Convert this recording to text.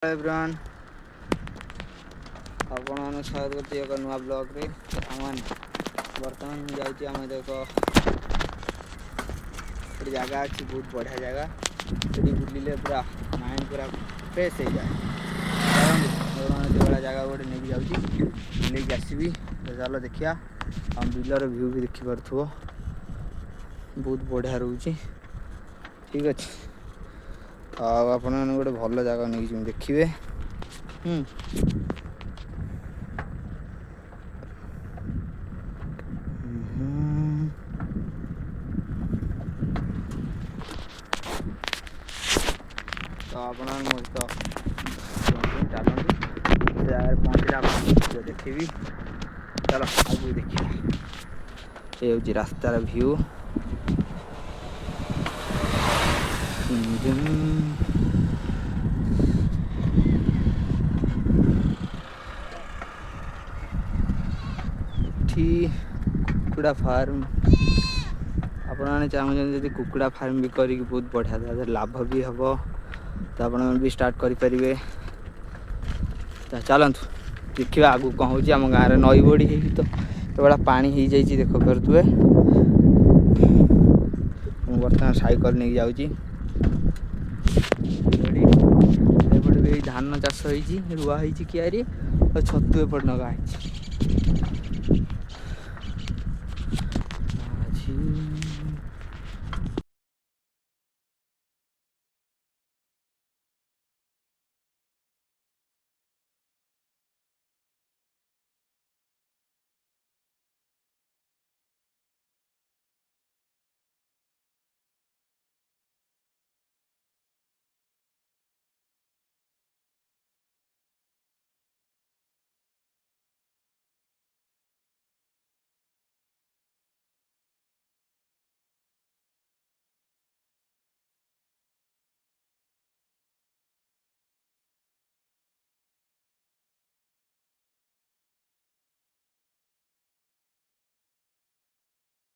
everyone आपण स्वागत करते एक नुआ ब्लॉग रे बर्तमान मुझे आम एक जगह अच्छी बहुत बढ़िया जगह बुलिले पूरा माइंड पूरा फ्रेश हो जाए जगह गोटे नहीं जाऊँगी लेकिन आसबि चलो देखिया आम बिलर व्यू भी देखिपे बहुत बढ़िया रोचे ठीक अच्छे आपण गोटे भल जगह नहीं देखिए तो आपण चलते जगह पहुँचले देखी चलो आगे देखिए ये हूँ रास्तार व्यू कुकुड़ा फार्म आपण चाहते कुकुड़ा फार्म भी करी बहुत बढ़िया लाभ भी हम तो आप भी स्टार्ट करें तो चलतु देखा आगू कौन हो आम गाँव में नई बड़ी हो तो बड़ा पानी हो जाए देख पारे बर्तमान साइकिल नहीं जाऊँगी भी धान चाष हो रुआ हो कियारी और छतु एपट नगा